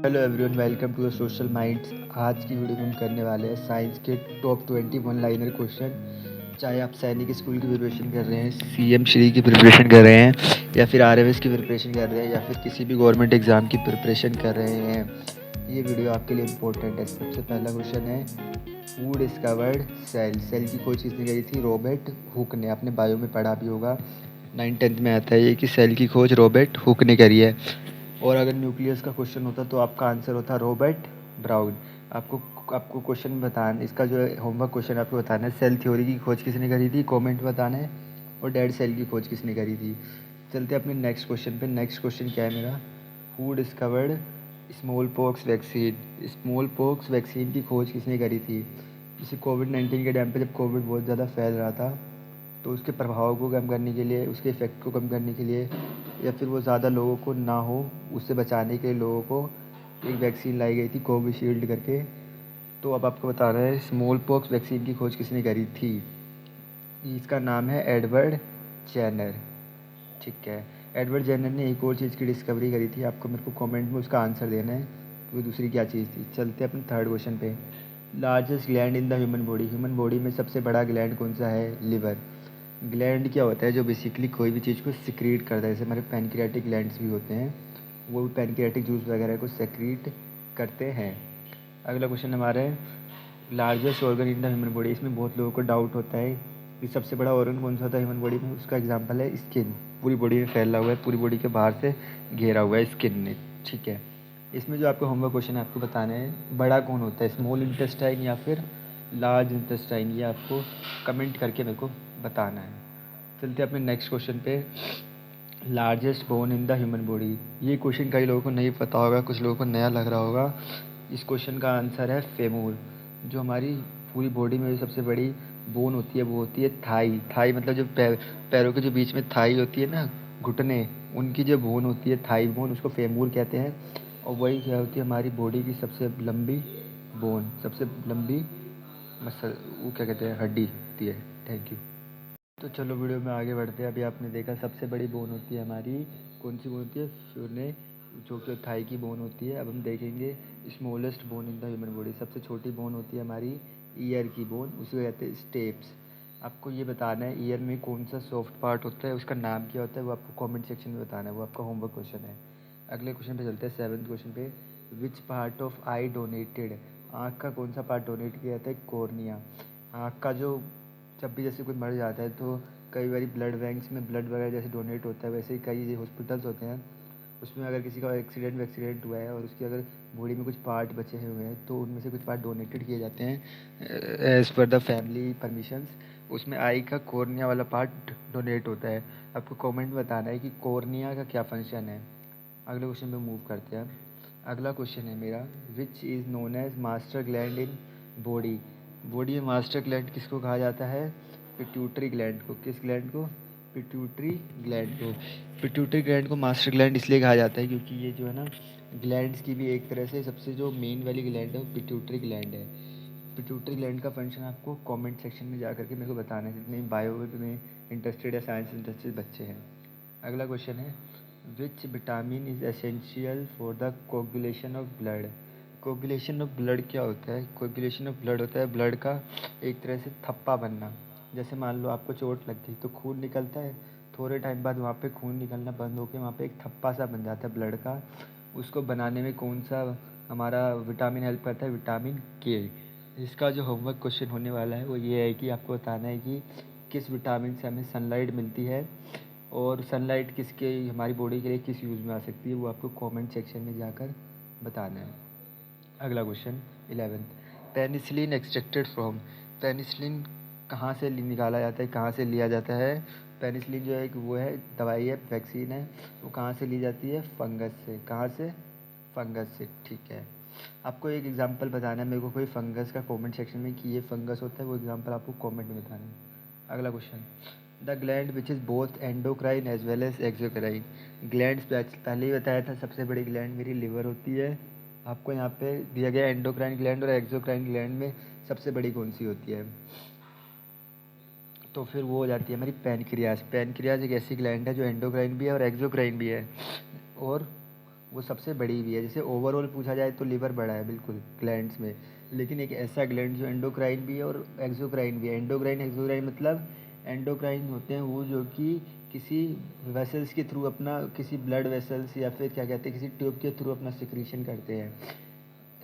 Hello everyone, welcome to the social minds. आज की video में हम करने वाले हैं साइंस के टॉप 21 लाइनर क्वेश्चन। चाहे आप सैनिक स्कूल की प्रिपरेशन कर रहे हैं, सीएम श्री की प्रिपरेशन कर रहे हैं, या फिर आरएमएस की प्रिपरेशन कर रहे हैं, या फिर किसी भी गवर्नमेंट एग्ज़ाम की प्रिपरेशन कर रहे हैं, ये वीडियो आपके लिए इम्पोर्टेंट है। सबसे पहला क्वेश्चन है, हु डिस्कवर्ड सेल? सेल की खोज किसने करी थी? रॉबर्ट हुक ने। आपने बायो में पढ़ा भी होगा, 9th-10th में आता है ये कि सेल की खोज रॉबर्ट हुक ने करी है। और अगर न्यूक्लियस का क्वेश्चन होता तो आपका आंसर होता रॉबर्ट ब्राउन। आपको आपको क्वेश्चन बताना, इसका जो है होमवर्क क्वेश्चन आपको बताना है, सेल थ्योरी की खोज किसने करी थी, कमेंट बताना है, और डेड सेल की खोज किसने करी थी। चलते अपने नेक्स्ट क्वेश्चन पे। नेक्स्ट क्वेश्चन क्या है मेरा? Who discovered small pox vaccine? Small pox vaccine की खोज किसने करी थी? जैसे कोविड-19 के टाइम पे जब कोविड बहुत ज़्यादा फैल रहा था, तो उसके प्रभाव को कम करने के लिए, उसके इफ़ेक्ट को कम करने के लिए, या फिर वो ज़्यादा लोगों को ना हो उससे बचाने के लिए लोगों को एक वैक्सीन लाई गई थी, कोविशील्ड करके। तो अब आपको बताना है स्मॉल पॉक्स वैक्सीन की खोज किसने करी थी। इसका नाम है एडवर्ड जेनर। ठीक है, एडवर्ड जेनर ने एक और चीज़ की डिस्कवरी करी थी। आपको मेरे को कमेंट में उसका आंसर देना है कि वो दूसरी क्या चीज़ थी। चलते हैं अपने थर्ड क्वेश्चन पे। Largest gland in the human body? Human body में सबसे बड़ा ग्लैंड कौन सा है? लिवर। ग्लैंड क्या होता है? जो बेसिकली कोई भी चीज़ को सिक्रीट करता है। जैसे हमारे पैनक्रियाटिक ग्लैंड्स भी होते हैं, वो भी पैनक्रियाटिक जूस वगैरह को सेक्रीट करते हैं। अगला क्वेश्चन हमारा है, largest organ in the human body? इसमें बहुत लोगों को डाउट होता है कि सबसे बड़ा ऑर्गन कौन सा होता है ह्यूमन बॉडी में। उसका एग्जांपल है स्किन। पूरी बॉडी में फैला हुआ है, पूरी बॉडी के बाहर से घेरा हुआ है स्किन ने। ठीक है, इसमें जो आपको होमवर्क क्वेश्चन है, आपको बताना है बड़ा कौन होता है, स्मॉल इंटेस्टाइन या फिर लार्ज इंटेस्टाइन। ये आपको कमेंट करके मेरे को बताना है। चलते अपने नेक्स्ट क्वेश्चन पे। Largest bone in the human body? ये क्वेश्चन कई लोगों को नहीं पता होगा, कुछ लोगों को नया लग रहा होगा। इस क्वेश्चन का आंसर है फेमूर। जो हमारी पूरी बॉडी में जो सबसे बड़ी बोन होती है वो होती है थाई। थाई मतलब जो पैरों के जो बीच में थाई होती है ना, घुटने, उनकी जो बोन होती है थाई बोन, उसको फेमूर कहते हैं। और वही क्या होती है हमारी बॉडी की सबसे लंबी बोन, सबसे लंबी मसल, वो क्या कहते हैं, हड्डी होती है। Thank you. तो चलो वीडियो में आगे बढ़ते हैं। अभी आपने देखा सबसे बड़ी बोन होती है हमारी, कौन सी बोन होती है? फिरने, जो कि थाई की बोन होती है। अब हम देखेंगे smallest bone in the human body. सबसे छोटी बोन होती है हमारी ईयर की बोन, उसे कहते हैं स्टेप्स। आपको ये बताना है ईयर में कौन सा सॉफ्ट पार्ट होता है, उसका नाम क्या होता है, वो आपको कमेंट सेक्शन में बताना है। वो आपका होमवर्क क्वेश्चन है। अगले क्वेश्चन पे चलते हैं, 7th क्वेश्चन पे। Which part of I donated? आँख का कौन सा पार्ट डोनेट किया जाता है? कॉर्निया। आँख का जो, जब भी जैसे कोई मर जाता है तो कई बार ब्लड बैंक्स में ब्लड वगैरह जैसे डोनेट होता है, वैसे ही कई हॉस्पिटल्स होते हैं, उसमें अगर किसी का एक्सीडेंट हुआ है और उसकी अगर बॉडी में कुछ पार्ट बचे हुए हैं तो उनमें से कुछ पार्ट डोनेटेड किए जाते हैं as per the family permissions. उसमें आई का कॉर्निया वाला पार्ट डोनेट होता है। आपको कमेंट बताना है कि कॉर्निया का क्या फंक्शन है। अगले क्वेश्चन पे मूव करते हैं। अगला क्वेश्चन है मेरा, which is known as master gland in body? Body में मास्टर ग्लैंड किसको कहा जाता है? पिट्यूटरी ग्लैंड को। किस ग्लैंड को? पिट्यूटरी ग्लैंड को। पिट्यूटरी ग्लैंड को मास्टर ग्लैंड इसलिए कहा जाता है क्योंकि ये जो है ना, ग्लैंड्स की भी एक तरह से सबसे जो मेन वाली ग्लैंड है वो पिट्यूटरी ग्लैंड है। पिट्यूटरी ग्लैंड का फंक्शन आपको कमेंट सेक्शन में जा करके मेरे को बताना है, जितने बायो में इंटरेस्टेड या साइंस इंटरेस्टेड बच्चे हैं। अगला क्वेश्चन है, which vitamin is essential for the coagulation of blood? Coagulation of blood क्या होता है? कोगुलेशन ऑफ ब्लड होता है ब्लड का एक तरह से थप्पा बनना। जैसे मान लो आपको चोट लग गई तो खून निकलता है, थोड़े टाइम बाद वहाँ पे खून निकलना बंद होकर वहाँ पे एक थप्पा सा बन जाता है ब्लड का। उसको बनाने में कौन सा हमारा विटामिन हेल्प करता है? विटामिन के। इसका जो होमवर्क क्वेश्चन होने वाला है वो ये है कि आपको बताना है कि किस विटामिन से हमें सनलाइट मिलती है, और सनलाइट किसके, हमारी बॉडी के लिए किस यूज़ में आ सकती है, वो आपको कमेंट सेक्शन में जाकर बताना है। अगला question 11th, penicillin extracted from? Penicillin कहाँ से निकाला जाता है, कहाँ से लिया जाता है? पेनिसिलिन जो है एक वो है, दवाई है, वैक्सीन है, वो कहाँ से ली जाती है? फंगस से। कहाँ से? फंगस से। ठीक है, आपको एक एग्जांपल बताना है मेरे को कोई फंगस का, कमेंट सेक्शन में कि ये फंगस होता है, वो एग्जांपल आपको कमेंट में बताना है। अगला question, the gland which is both endocrine as well as exocrine? Glands पहले ही बताया था, सबसे बड़ी ग्लैंड मेरी लिवर होती है। आपको यहाँ पे दिया गया एंडोक्राइन ग्लैंड और एक्सोक्राइन ग्लैंड में सबसे बड़ी कौन सी होती है? तो फिर वो हो जाती है हमारी पैनक्रियाज। पैनक्रियाज एक ऐसी ग्लैंड है जो एंडोक्राइन भी है और एक्सोक्राइन भी है। और वो सबसे बड़ी भी है। जैसे ओवरऑल पूछा जाए तो लिवर बड़ा है बिल्कुल ग्लैंड्स में, लेकिन एक ऐसा ग्लैंड जो एंडोक्राइन भी है और एक्सोक्राइन भी है। एंडोक्राइन एक्सोक्राइन मतलब एंडोक्राइन होते हैं वो जो कि किसी वेसल्स के थ्रू अपना, किसी ब्लड वेसल्स या फिर क्या कहते हैं किसी ट्यूब के थ्रू अपना सिक्रीशन करते हैं।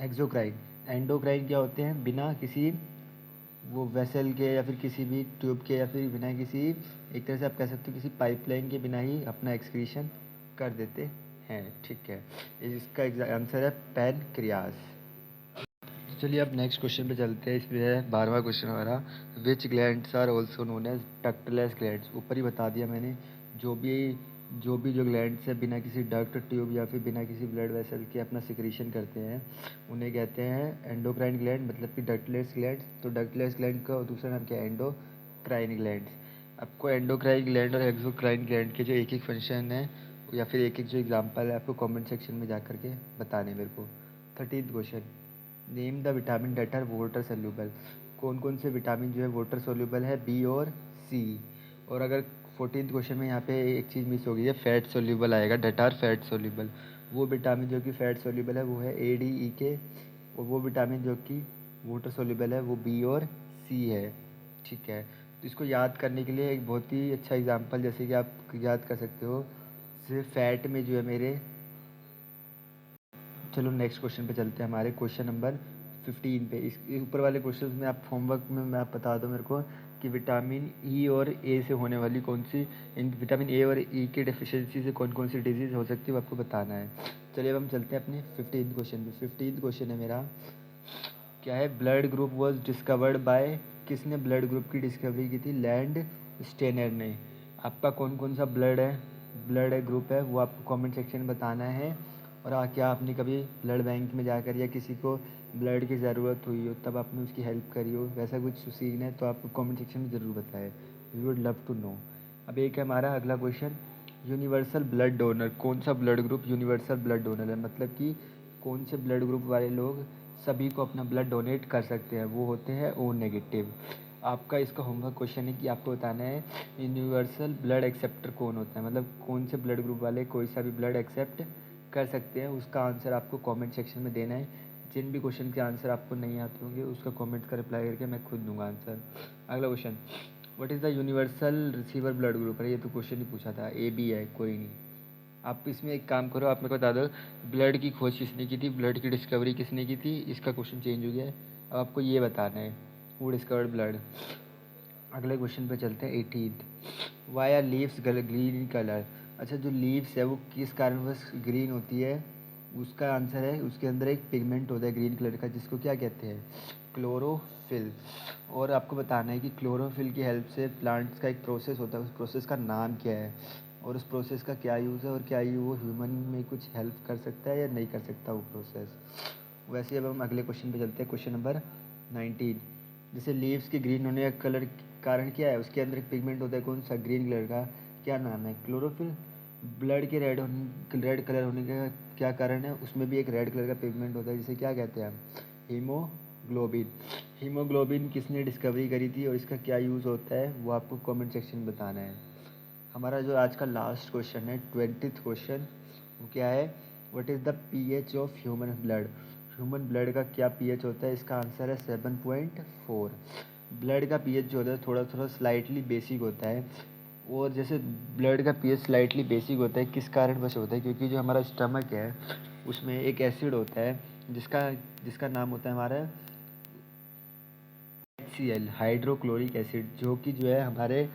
एक्सोक्राइन, एंडोक्राइन क्या होते हैं बिना किसी वो वेसल के या फिर किसी भी ट्यूब के या फिर बिना किसी, एक तरह से आप कह सकते हो किसी पाइपलाइन के बिना ही अपना एक्सक्रीशन कर देते हैं। ठीक है, इसका आंसर है पैनक्रियास। चलिए अब नेक्स्ट क्वेश्चन पे चलते हैं। इसमें है 12वां क्वेश्चन हमारा, which glands are also known as ductless glands. ऊपर ही बता दिया मैंने, जो ग्लैंड्स है बिना किसी डक्ट ट्यूब या फिर बिना किसी ब्लड वेसल के अपना सिक्रीशन करते हैं उन्हें कहते हैं एंडोक्राइन ग्लैंड, मतलब कि डक्टलेस ग्लैंड। तो डक्टलेस ग्लैंड का दूसरा नाम क्या है, एंडोक्राइन ग्लैंड्स। आपको एंडोक्राइन ग्लैंड और एक्सोक्राइन ग्लैंड के जो एक एक फंक्शन है या फिर एक एक जो एग्जांपल है आपको कमेंट सेक्शन में जा करके बताने मेरे को। 13th question, name the vitamin that are water soluble. कौन कौन से विटामिन जो है वाटर सोल्यूबल है, बी और सी। और अगर 14th क्वेश्चन में यहाँ पे एक चीज़ मिस हो गई है, फैट सोल्यूबल आएगा, डेट आर फैट सोल्यूबल। वो विटामिन जो कि फैट सोल्यूबल है वो है ए डी ई के, और वो विटामिन जो कि वाटर सोल्यूबल है वो बी और सी है। ठीक है, तो इसको याद करने के लिए एक बहुत ही अच्छा एग्जांपल जैसे कि आप याद कर सकते हो, सिर्फ फैट में जो है मेरे। चलो नेक्स्ट क्वेश्चन पे चलते हैं, हमारे क्वेश्चन नंबर 15 पे। इस ऊपर वाले क्वेश्चन में आप होमवर्क में मैं आप बता दो मेरे को कि विटामिन ई और ए से होने वाली कौन सी, इन विटामिन ए और ई की डेफिशिएंसी से कौन कौन सी डिजीज़ हो सकती है वो आपको बताना है। चलिए अब हम चलते हैं अपने 15th क्वेश्चन पे। 15th क्वेश्चन है मेरा, क्या है, blood group was discovered by, किसने ब्लड ग्रुप की डिस्कवरी की थी, लैंड स्टेनर ने। आपका कौन कौन सा ब्लड ग्रुप है वो आपको कमेंट सेक्शन में बताना है। और क्या आपने कभी ब्लड बैंक में जाकर या किसी को ब्लड की ज़रूरत हुई हो तब आपने उसकी हेल्प करी हो, वैसा कुछ सीन है तो आप कमेंट सेक्शन में ज़रूर बताएं, we would love to know. अब एक है हमारा अगला क्वेश्चन, यूनिवर्सल ब्लड डोनर। कौन सा blood group universal blood donor है, मतलब कि कौन से ब्लड ग्रुप वाले लोग सभी को अपना ब्लड डोनेट कर सकते हैं, वो होते हैं ओ नेगेटिव। आपका इसका होमवर्क क्वेश्चन है कि आपको बताना है यूनिवर्सल ब्लड एक्सेप्टर कौन होता है, मतलब कौन से ब्लड ग्रुप वाले कोई सा भी ब्लड एक्सेप्ट कर सकते हैं। उसका आंसर आपको कमेंट सेक्शन में देना है। जिन भी क्वेश्चन के आंसर आपको नहीं आते होंगे उसका कमेंट का रिप्लाई करके मैं खुद दूंगा आंसर। अगला question, what is the universal receiver blood group. अरे ये तो क्वेश्चन ही पूछा था, ए बी है, कोई नहीं। आप इसमें एक काम करो, आप मेरे को बता दो ब्लड की खोज किसने की थी, ब्लड की डिस्कवरी किसने की थी। इसका क्वेश्चन चेंज हो गया है, अब आपको ये बताना है हु डिस्कवर्ड ब्लड। अगले क्वेश्चन पे चलते हैं 18th, why are leaves green in colour. अच्छा, जो लीव्स है वो किस कारणवश ग्रीन होती है, उसका आंसर है उसके अंदर एक पिगमेंट होता है ग्रीन कलर का जिसको क्या कहते हैं, क्लोरोफिल। और आपको बताना है कि क्लोरोफिल की हेल्प से प्लांट्स का एक प्रोसेस होता है, उस प्रोसेस का नाम क्या है और उस प्रोसेस का क्या यूज़ है और क्या वो ह्यूमन में कुछ हेल्प कर सकता है या नहीं कर सकता वो प्रोसेस। वैसे अब हम अगले क्वेश्चन पे चलते हैं, क्वेश्चन नंबर 19। जैसे लीव्स के ग्रीन होने का कलर कारण क्या है, उसके अंदर एक पिगमेंट होता है कौन सा, ग्रीन कलर का, क्या नाम है, क्लोरोफिल। ब्लड के रेड कलर होने का क्या कारण है, उसमें भी एक रेड कलर का पिगमेंट होता है जिसे क्या कहते हैं हम, हीमोग्लोबिन। हीमोग्लोबिन किसने डिस्कवरी करी थी और इसका क्या यूज़ होता है वो आपको कमेंट सेक्शन में बताना है। हमारा जो आज का लास्ट क्वेश्चन है 20th क्वेश्चन, वो क्या है, what is the pH of human blood. Human blood का क्या पीएच होता है, इसका आंसर है 7.4। ब्लड का पीएच जो होता है थोड़ा थोड़ा स्लाइटली बेसिक होता है। और जैसे ब्लड का पीएच स्लाइटली बेसिक होता है किस कारणवश होता है, क्योंकि जो हमारा स्टमक है उसमें एक एसिड होता है जिसका जिसका नाम होता है हमारा HCl, हाइड्रोक्लोरिक एसिड, जो कि जो है हमारे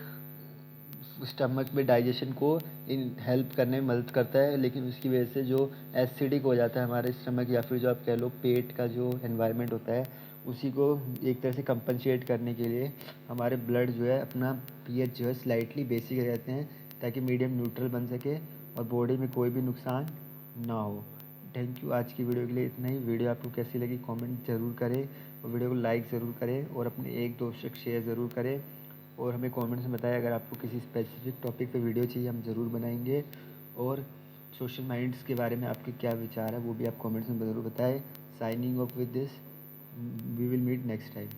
स्टमक में डाइजेशन को इन हेल्प करने में मदद करता है। लेकिन उसकी वजह से जो एसिडिक हो जाता है हमारे स्टमक या फिर जो आप कह लो पेट का जो एनवायरनमेंट होता है उसी को एक तरह से कंपनसेट करने के लिए हमारे ब्लड जो है अपना पीएच जो है स्लाइटली बेसिक रहते हैं ताकि मीडियम न्यूट्रल बन सके और बॉडी में कोई भी नुकसान ना हो। थैंक यू, आज की वीडियो के लिए इतना ही। वीडियो आपको कैसी लगी कमेंट ज़रूर करें और वीडियो को लाइक ज़रूर करें और अपने एक दोस्त तक शेयर ज़रूर करें। और हमें कमेंट्स में बताएं अगर आपको किसी स्पेसिफिक टॉपिक पे वीडियो चाहिए, हम ज़रूर बनाएंगे। और सोशल माइंड्स के बारे में आपके क्या विचार है वो भी आप कमेंट्स में ज़रूर बताएं। Signing off with this, we will meet next time.